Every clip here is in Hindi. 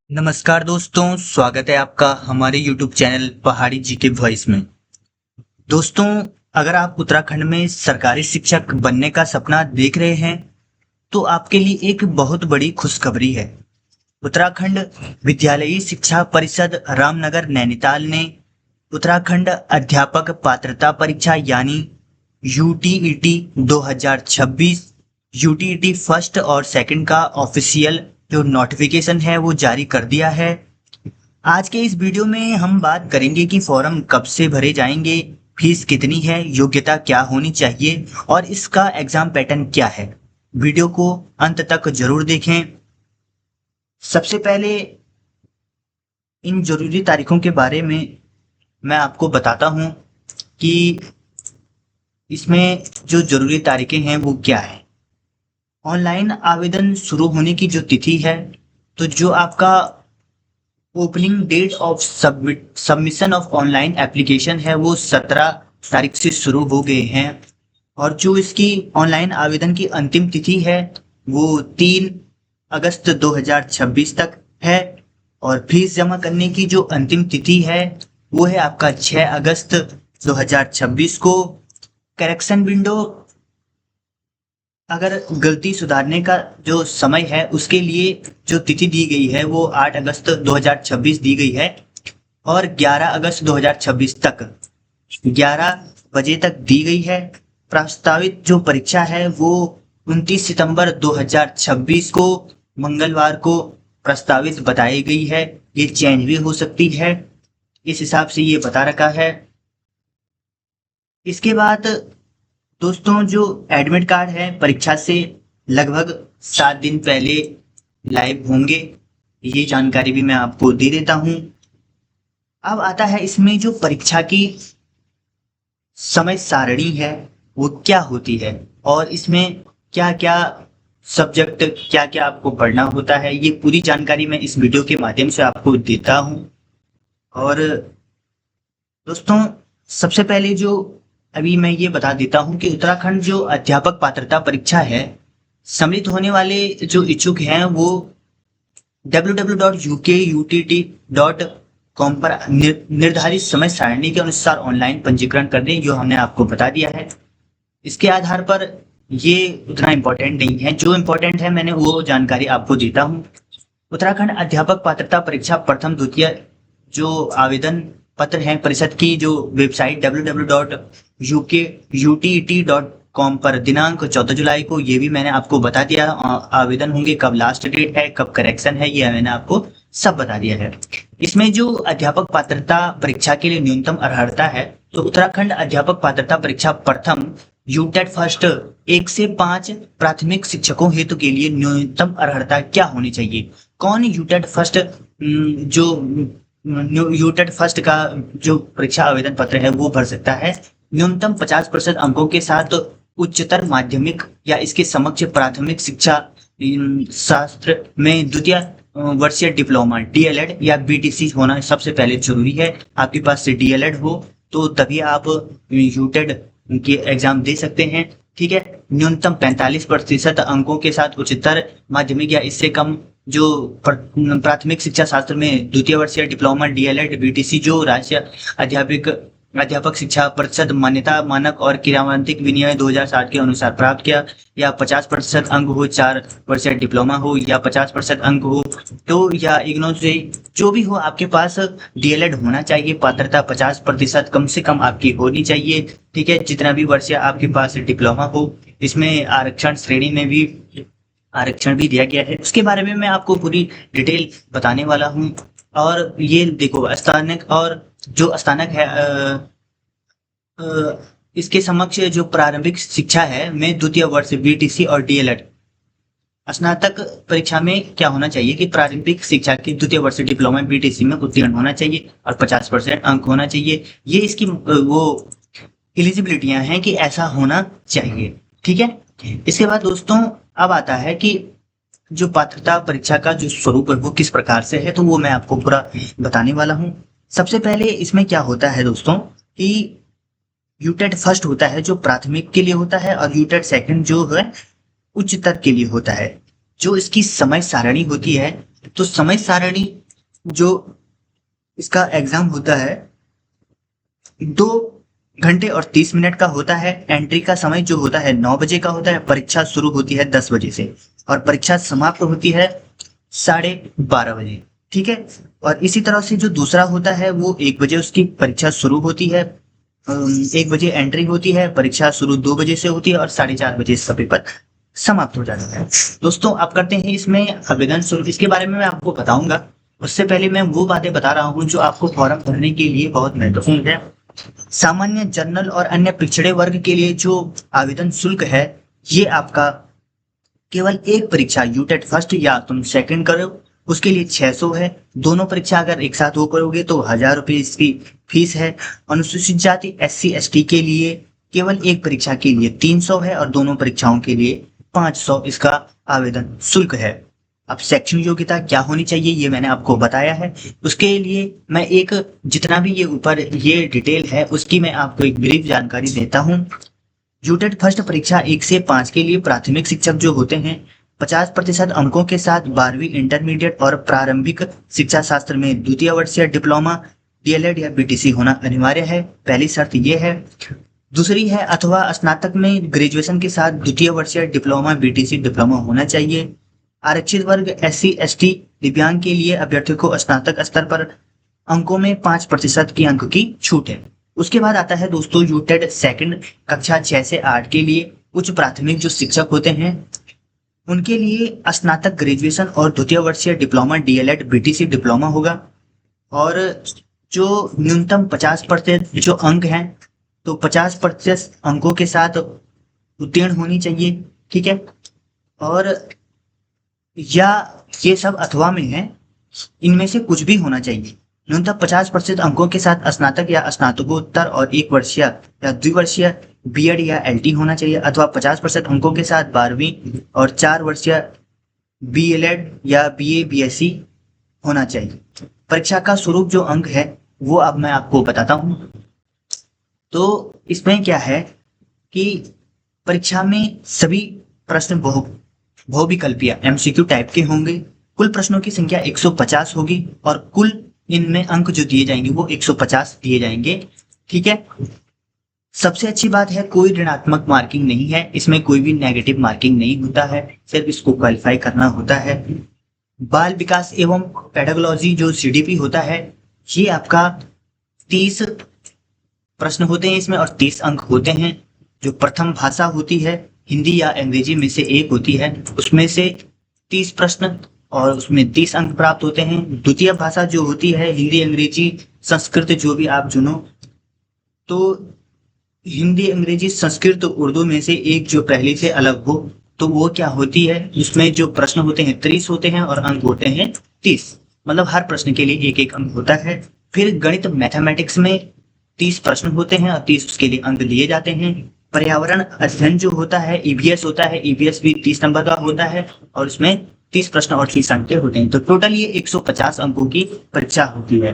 नमस्कार दोस्तों, स्वागत है आपका हमारे YouTube चैनल पहाड़ी जीके वॉइस में। दोस्तों, अगर आप उत्तराखंड में सरकारी शिक्षक बनने का सपना देख रहे हैं, तो आपके लिए एक बहुत बड़ी खुशखबरी है। उत्तराखंड विद्यालयी शिक्षा परिषद रामनगर नैनीताल ने उत्तराखंड अध्यापक पात्रता परीक्षा यानी यूटीईटी 2026 यूटीईटी फर्स्ट और सेकंड का ऑफिशियल जो नोटिफिकेशन है वो जारी कर दिया है। आज के इस वीडियो में हम बात करेंगे कि फॉर्म कब से भरे जाएंगे, फीस कितनी है, योग्यता क्या होनी चाहिए और इसका एग्जाम पैटर्न क्या है। वीडियो को अंत तक जरूर देखें। सबसे पहले इन जरूरी तारीखों के बारे में मैं आपको बताता हूं कि इसमें जो जरूरी तारीखें हैं वो क्या है। ऑनलाइन आवेदन शुरू होने की जो तिथि है, तो जो आपका opening date of submission of online application है वो 17 तारीख से शुरू हो गए हैं और जो इसकी ऑनलाइन आवेदन की अंतिम तिथि है वो 3 अगस्त 2026 तक है और फीस जमा करने की जो अंतिम तिथि है वो है आपका 6 अगस्त 2026 को। करेक्शन विंडो, अगर गलती सुधारने का जो समय है उसके लिए जो तिथि दी गई है वो 8 अगस्त 2026 दी गई है और 11 अगस्त 2026 तक 11 बजे तक दी गई है। प्रस्तावित जो परीक्षा है वो 29 सितंबर 2026 को मंगलवार को प्रस्तावित बताई गई है। ये चेंज भी हो सकती है, इस हिसाब से ये बता रखा है। इसके बाद दोस्तों, जो एडमिट कार्ड है परीक्षा से लगभग 7 दिन पहले लाइव होंगे, ये जानकारी भी मैं आपको दे देता हूं। अब आता है इसमें जो परीक्षा की समय सारणी है वो क्या होती है और इसमें क्या क्या सब्जेक्ट, क्या क्या आपको पढ़ना होता है, ये पूरी जानकारी मैं इस वीडियो के माध्यम से आपको देता हूं। और दोस्तों, सबसे पहले जो अभी मैं ये बता देता हूं कि उत्तराखंड जो अध्यापक पात्रता परीक्षा है, सम्मिलित होने वाले जो इच्छुक हैं वो www.ukutt.com पर निर्धारित समय सारणी के अनुसार ऑनलाइन पंजीकरण कर दें, जो हमने आपको बता दिया है। इसके आधार पर ये उतना इम्पोर्टेंट नहीं है, जो इम्पोर्टेंट है मैंने वो जानकारी आपको देता हूँ। उत्तराखंड अध्यापक पात्रता परीक्षा प्रथम द्वितीय जो आवेदन पत्र हैं परिषद की जो वेबसाइट www.ukutt.com पर दिनांक 14 जुलाई को, ये भी मैंने आपको बता दिया। आवेदन होंगे, कब लास्ट डेट है, कब करेक्शन है, ये मैंने आपको सब बता दिया है। इसमें जो अध्यापक पात्रता परीक्षा के लिए न्यूनतम अर्हता है, तो उत्तराखंड अध्यापक पात्रता परीक्षा प्रथम यूटेट फर्स्ट 1 से 5 प्राथमिक शिक्षकों हेतु के लिए न्यूनतम अर्हता क्या होनी चाहिए। कौन यूटेट फर्स्ट जो यूटेट फर्स्ट का जो परीक्षा आवेदन पत्र है वो भर सकता है। न्यूनतम 50% अंकों के साथ उच्चतर माध्यमिक या इसके समक्ष प्राथमिक शिक्षा शास्त्र में द्वितीय वर्षीय डिप्लोमा डीएलएड या बीटीसी होना सबसे पहले जरूरी है। आपके पास से डीएलएड हो तो तभी आप यूटेड के एग्जाम दे सकते हैं, ठीक है। न्यूनतम 45% अंकों के साथ उच्चतर माध्यमिक या इससे कम जो प्राथमिक शिक्षा शास्त्र में द्वितीय वर्षीय डिप्लोमा डीएलएड बीटीसी जो राज्य अध्यापक शिक्षा परिषद मान्यता मानक और क्रियान्वित विनियम 2007 के अनुसार प्राप्त किया, या 50% अंक हो, 4 वर्षीय डिप्लोमा हो या 50% अंक हो तो, या इग्नू से जो भी हो आपके पास डीएलएड होना चाहिए। पात्रता 50% कम से कम आपकी होनी चाहिए, ठीक है। जितना भी वर्षीय आपके पास डिप्लोमा हो। इसमें आरक्षण श्रेणी में भी आरक्षण भी दिया गया है, उसके बारे में मैं आपको पूरी डिटेल बताने वाला हूँ। और ये देखो, स्थानक और जो स्थानक है इसके समक्ष जो प्रारंभिक शिक्षा है में द्वितीय वर्ष बीटीसी और डीएलएड। स्नातक परीक्षा में क्या होना चाहिए कि प्रारंभिक शिक्षा की द्वितीय वर्ष डिप्लोमा बीटीसी में उत्तीर्ण होना चाहिए और 50% अंक होना चाहिए। ये इसकी वो एलिजिबिलिटियां हैं कि ऐसा होना चाहिए, ठीक है। इसके बाद दोस्तों, अब आता है कि जो पात्रता परीक्षा का जो स्वरूप है वो किस प्रकार से है, तो वो मैं आपको पूरा बताने वाला हूँ। सबसे पहले इसमें क्या होता है दोस्तों कि यूटेट फर्स्ट होता है जो प्राथमिक के लिए होता है और यूटेट सेकंड जो है उच्चतर के लिए होता है। जो इसकी समय सारणी होती है तो समय सारणी जो इसका एग्जाम होता है 2 घंटे और 30 मिनट का होता है। एंट्री का समय जो होता है 9 बजे का होता है। परीक्षा शुरू होती है 10 बजे से और परीक्षा समाप्त होती है 12:30 बजे। ठीक है। और इसी तरह से जो दूसरा होता है वो 1 बजे उसकी परीक्षा शुरू होती है। 1 बजे एंट्री होती है, परीक्षा शुरू 2 बजे से होती है और 4:30 बजे इसका पेपर समाप्त हो जाता है। दोस्तों आप करते हैं इसमें आवेदन शुल्क, इसके बारे में मैं आपको बताऊंगा। उससे पहले मैं वो बातें बता रहा हूँ जो आपको फॉर्म भरने के लिए बहुत महत्वपूर्ण है। सामान्य, जनरल और अन्य पिछड़े वर्ग के लिए जो आवेदन शुल्क है ये आपका केवल एक परीक्षा यूटेट फर्स्ट या तुम सेकंड करो उसके लिए 600 है। दोनों परीक्षा अगर एक साथ हो करोगे तो 1000 रुपये इसकी फीस है। अनुसूचित जाति SC ST के लिए केवल एक परीक्षा के लिए 300 है और दोनों परीक्षाओं के लिए 500 इसका आवेदन शुल्क है। अब शैक्षणिक योग्यता क्या होनी चाहिए ये मैंने आपको बताया है। उसके लिए मैं एक जितना भी ये ऊपर ये डिटेल है उसकी मैं आपको एक ब्रीफ जानकारी देता हूँ। यूटेट फर्स्ट परीक्षा 1 से 5 के लिए प्राथमिक शिक्षक जो होते हैं 50% अंकों के साथ 12वीं इंटरमीडिएट और प्रारंभिक शिक्षा शास्त्र में द्वितीय वर्षीय डिप्लोमा DLED या BTC होना अनिवार्य है। पहली शर्त ये है। दूसरी है अथवा स्नातक में ग्रेजुएशन के साथ द्वितीय वर्षीय डिप्लोमा BTC डिप्लोमा होना चाहिए। आरक्षित वर्ग SC ST दिव्यांग के लिए अभ्यर्थियों को स्नातक स्तर पर अंकों में 5% की अंक की छूट है। उसके बाद आता है दोस्तों यूटेट सेकंड कक्षा 6 से 8 के लिए उच्च प्राथमिक जो शिक्षक होते हैं उनके लिए स्नातक ग्रेजुएशन और द्वितीय वर्षीय डिप्लोमा DLED BTC डिप्लोमा होगा। और जो न्यूनतम 50% जो अंक हैं तो 50% अंकों के साथ उत्तीर्ण होनी चाहिए। ठीक है। और या ये सब अथवा में है, इनमें से कुछ भी होना चाहिए। न्यूनतम 50% अंकों के साथ स्नातक या स्नातकोत्तर और 1 वर्षीय या द्विवर्षीय BEd या LT होना चाहिए अथवा 50% अंकों के साथ 12वीं और 4 वर्षीय BLED या BA BSc होना चाहिए। परीक्षा का स्वरूप जो अंक है वो अब मैं आपको बताता हूँ। तो इसमें क्या है कि परीक्षा में सभी प्रश्न बहुविकल्पीय MCQ टाइप के होंगे। कुल प्रश्नों की संख्या 150 होगी और कुल इनमें अंक जो दिए जाएंगे वो 150 दिए जाएंगे। ठीक है। सबसे अच्छी बात है कोई ऋणात्मक मार्किंग नहीं है, इसमें कोई भी नेगेटिव मार्किंग नहीं होता है, सिर्फ इसको क्वालिफाई करना होता है। बाल विकास एवं पेडागोलॉजी जो CDP होता है ये आपका 30 प्रश्न होते हैं इसमें और 30 अंक होते हैं। जो प्रथम भाषा होती है हिंदी या अंग्रेजी में से एक होती है उसमें से 30 प्रश्न और उसमें 30 अंक प्राप्त होते हैं। द्वितीय भाषा जो होती है हिंदी अंग्रेजी संस्कृत जो भी आप चुनो, तो हिंदी अंग्रेजी संस्कृत उर्दू में से एक जो पहले से अलग हो तो वो क्या होती है, जिसमें जो प्रश्न होते हैं 30 होते हैं और अंक होते हैं 30, मतलब हर प्रश्न के लिए एक एक अंक होता है। फिर गणित मैथमेटिक्स में 30 प्रश्न होते हैं और 30 उसके लिए अंक दिए जाते हैं। पर्यावरण अध्ययन जो होता है EVS होता है, EVS भी 30 नंबर का होता है और उसमें 30 प्रश्न और 30 अंक के होते हैं। तो टोटल ये 150 अंकों की परीक्षा होती है।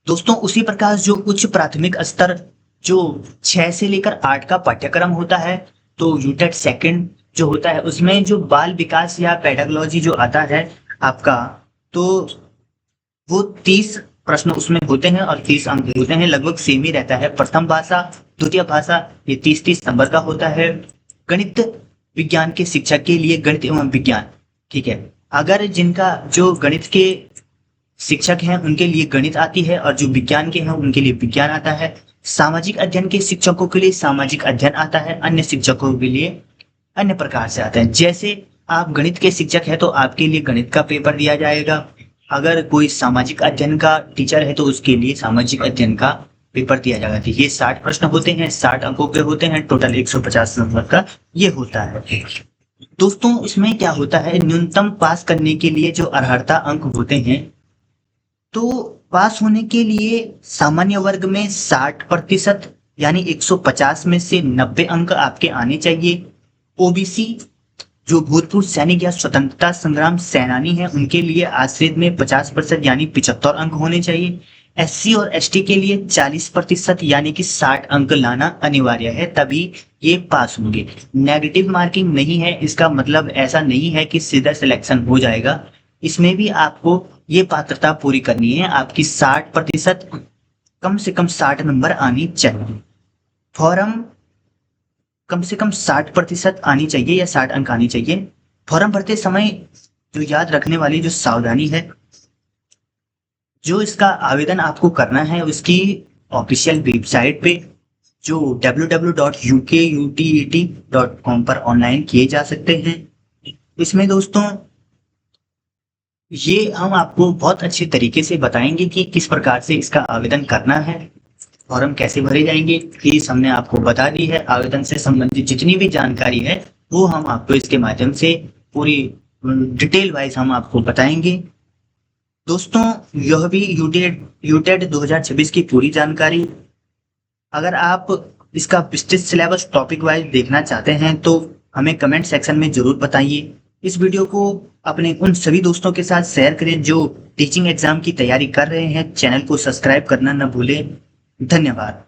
दोस्तों उसी प्रकार जो उच्च प्राथमिक स्तर जो 6 से लेकर 8 का पाठ्यक्रम होता है तो यूटेट सेकंड जो होता है उसमें जो बाल विकास या पेडागोलॉजी जो आता है आपका, तो वो 30 प्रश्न उसमें होते हैं और 30 अंक होते हैं, लगभग सेम ही रहता है। प्रथम भाषा द्वितीय भाषा ये 30-30 नंबर का होता है। गणित विज्ञान के शिक्षक के लिए गणित एवं विज्ञान, ठीक है, अगर जिनका जो गणित के शिक्षक हैं उनके लिए गणित आती है और जो विज्ञान के हैं उनके लिए विज्ञान आता है। सामाजिक अध्ययन के शिक्षकों के लिए सामाजिक अध्ययन आता है, अन्य शिक्षकों के लिए अन्य प्रकार से आता है। जैसे आप गणित के शिक्षक हैं तो आपके लिए गणित का पेपर दिया जाएगा, अगर कोई सामाजिक अध्ययन का टीचर है तो उसके लिए सामाजिक अध्ययन का पेपर दिया जाएगा। तो ये 60 प्रश्न होते हैं, 60 अंकों के होते हैं, टोटल 150 नंबर का ये होता है। दोस्तों इसमें क्या होता है, न्यूनतम पास करने के लिए जो अर्हता अंक होते हैं, तो पास होने के लिए सामान्य वर्ग में 60% यानी 150 में से 90 अंक आपके आने चाहिए। OBC जो भूतपूर्व सैनिक या स्वतंत्रता संग्राम सेनानी है उनके लिए आश्रित में 50% यानी 75 अंक होने चाहिए। SC और ST के लिए 40% यानी कि 60 अंक लाना अनिवार्य है, तभी ये पास होंगे। नेगेटिव मार्किंग नहीं है, इसका मतलब ऐसा नहीं है कि सीधा सिलेक्शन हो जाएगा। इसमें भी आपको ये पात्रता पूरी करनी है, आपकी 60% कम से कम 60 नंबर आनी चाहिए। फॉर्म कम से कम 60% आनी चाहिए या 60 अंक आनी चाहिए। फॉर्म भरते समय जो याद रखने वाली जो सावधानी है, जो इसका आवेदन आपको करना है उसकी ऑफिशियल वेबसाइट पे जो www.ukUTET.com पर ऑनलाइन किए जा सकते हैं। इसमें दोस्तों ये हम आपको बहुत अच्छे तरीके से बताएंगे कि किस प्रकार से इसका आवेदन करना है, फॉर्म कैसे भरे जाएंगे, फीस हमने आपको बता दी है। आवेदन से संबंधित जितनी भी जानकारी है वो हम आपको इसके माध्यम से पूरी डिटेल वाइज हम आपको बताएंगे। दोस्तों यह भी यूटेट 2026 की पूरी जानकारी। अगर आप इसका विस्तृत सिलेबस टॉपिक वाइज देखना चाहते हैं तो हमें कमेंट सेक्शन में जरूर बताइए। इस वीडियो को अपने उन सभी दोस्तों के साथ शेयर करें जो टीचिंग एग्जाम की तैयारी कर रहे हैं। चैनल को सब्सक्राइब करना न भूलें। धन्यवाद।